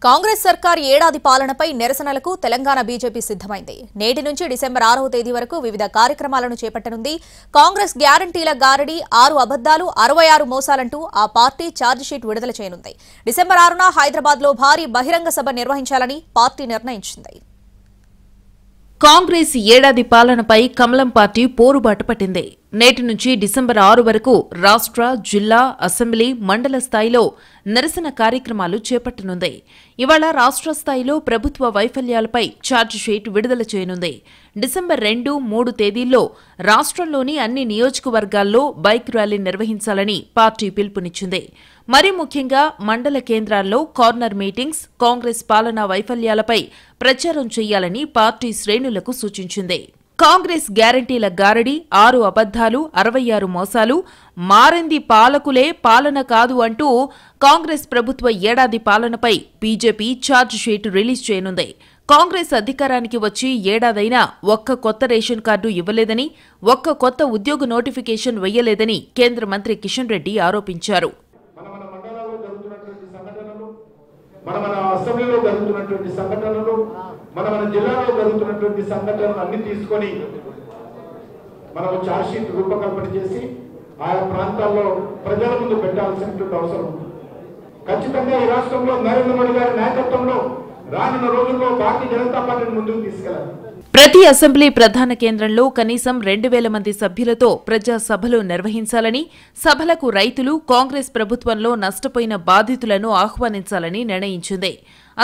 కాంగ్రెస్ సర్కార్ ఏడాది పాలనపై నిరసనలకు తెలంగాణ బీజేపీ సిద్ధమైంది. నేటి నుంచి డిసెంబర్ 6వ తేదీ వరకు వివిధ కార్యక్రమాలను చేపట్టనుంది. కాంగ్రెస్ గ్యారంటీల గారడీ 6 అబద్దాలు 66 మోసాలంటూ ఆ పార్టీ ఛార్జిషీట్ విడుదల చేయనుంది. డిసెంబర్ 6న హైదరాబాద్లో భారీ బహిరంగ సభ నిర్వహించాలని పార్టీ నిర్ణయించింది. కాంగ్రెస్ ఏడాది పాలనపై కమలం పార్టీ పోరుబాటు పట్టింది. నేటి నుంచి డిసెంబర్ 6 వరకు రాష్ట్ర, జిల్లా, అసెంబ్లీ, మండల స్థాయిలో నిరసన కార్యక్రమాలు చేపట్టనుంది. ఇవాళ రాష్ట్ర స్థాయిలో ప్రభుత్వ వైఫల్యాలపై ఛార్జిషీట్ విడుదల చేయనుంది. డిసెంబర్ 2, 3 తేదీల్లో రాష్ట్రంలోని అన్ని నియోజకవర్గాల్లో బైక్ ర్యాలీ నిర్వహించాలని పార్టీ పిలుపునిచ్చింది. మరీ ముఖ్యంగా మండల కేంద్రాల్లో కార్నర్ మీటింగ్స్, కాంగ్రెస్ పాలనా వైఫల్యాలపై ప్రచారం చేయాలని పార్టీ శ్రేణులకు సూచించింది. కాంగ్రెస్ గ్యారంటీల గారడీ 6 అబద్దాలు 66 మోసాలు, మారింది పాలకులే పాలన కాదు అంటూ కాంగ్రెస్ ప్రభుత్వ ఏడాది పాలనపై బీజేపీ ఛార్జిషీట్ రిలీజ్ చేయనుంది. కాంగ్రెస్ అధికారానికి వచ్చి ఏడాదైనా ఒక్క కొత్త రేషన్ కార్డు ఇవ్వలేదని, ఒక్క కొత్త ఉద్యోగ నోటిఫికేషన్ వెయ్యలేదని కేంద్ర మంత్రి కిషన్ రెడ్డి ఆరోపించారు. మన అసెంబ్లీలో జరుగుతున్నటువంటి సంఘటనలు, మన జిల్లాలో జరుగుతున్నటువంటి సంఘటనలు అన్ని తీసుకొని మనము ఛార్జ్షీట్ రూపకల్పన చేసి ఆయా ప్రాంతాల్లో ప్రజల ముందు పెట్టాల్సినటువంటి అవసరం ఉంది. ఖచ్చితంగా ఈ రాష్ట్రంలో నరేంద్ర మోడీ గారి నాయకత్వంలో రానున్న రోజుల్లో భారతీయ జనతా పార్టీని ముందుకు తీసుకెళ్లాలి. ప్రతి అసెంబ్లీ ప్రధాన కేంద్రంలో కనీసం 2000 మంది సభ్యులతో ప్రజా సభలు నిర్వహించాలని, సభలకు రైతులు, కాంగ్రెస్ ప్రభుత్వంలో నష్టపోయిన బాధితులను ఆహ్వానించాలని నిర్ణయించింది.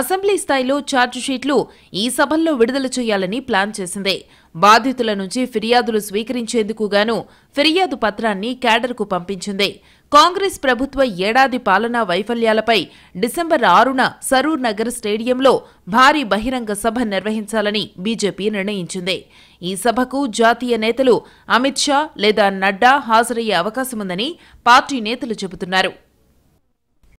అసెంబ్లీ స్థాయిలో ఛార్జిషీట్లు ఈ సభల్లో విడుదల చేయాలని ప్లాన్ చేసింది. బాధితుల నుంచి ఫిర్యాదులు స్వీకరించేందుకు గాను ఫిర్యాదు పత్రాన్ని క్యాడర్కు పంపించింది. కాంగ్రెస్ ప్రభుత్వ ఏడాది పాలనా వైఫల్యాలపై డిసెంబర్ 6న సరూర్ నగర్ స్టేడియంలో భారీ బహిరంగ సభ నిర్వహించాలని బీజేపీ నిర్ణయించింది. ఈ సభకు జాతీయ నేతలు అమిత్ షా లేదా నడ్డా హాజరయ్యే అవకాశముందని పార్టీ నేతలు చెబుతున్నారు.